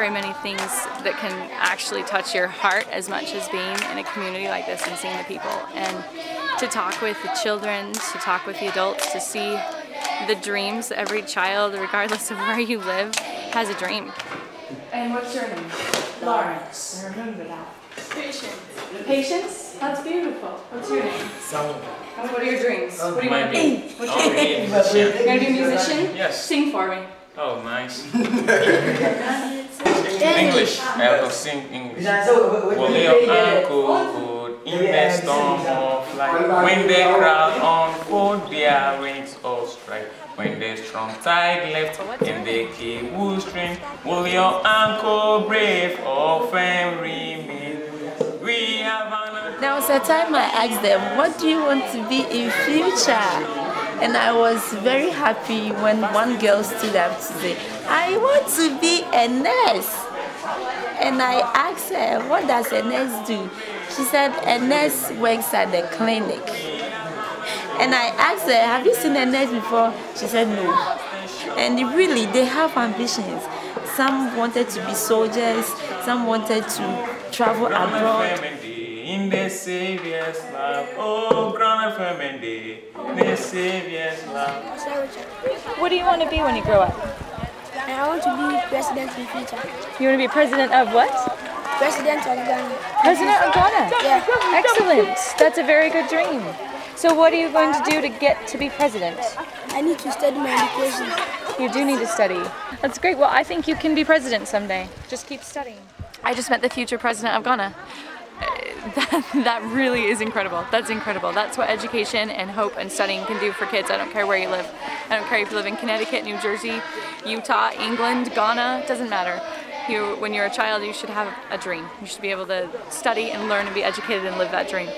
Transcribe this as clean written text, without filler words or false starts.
very many things that can actually touch your heart as much as being in a community like this and seeing the people. And to talk with the children, to talk with the adults, to see the dreams. Every child, regardless of where you live, has a dream. And what's your name? Lawrence. I remember that. Patience. Patience? That's beautiful. What's your name? Samuel. What are your dreams? What do you want to be? What's your Be dream? a musician. You're going to be a musician? Yes. Sing for me. Oh, nice. English. I have to sing English. Will your uncle in the storm of life? When the crowd unfold their rings all strike. When the strong tide left and the cable stream, will your uncle brave or firm remain? We have an... There was a time I asked them, what do you want to be in future? And I was very happy when one girl stood up to say, I want to be a nurse. And I asked her, what does a nurse do? She said, a nurse works at the clinic. And I asked her, have you seen a nurse before? She said no. And really, they have ambitions. Some wanted to be soldiers, some wanted to travel abroad. In the Savior's love, oh, Grandma Femende, the Savior's love. What do you want to be when you grow up? I want to be president in the future. You want to be president of what? President of Ghana. President of Ghana? Yeah. Excellent. That's a very good dream. So what are you going to do to get to be president? I need to study my education. You do need to study. That's great. Well, I think you can be president someday. Just keep studying. I just met the future president of Ghana. That really is incredible. That's incredible. That's what education and hope and studying can do for kids. I don't care where you live. I don't care if you live in Connecticut, New Jersey, Utah, England, Ghana. It doesn't matter. When you're a child, you should have a dream. You should be able to study and learn and be educated and live that dream.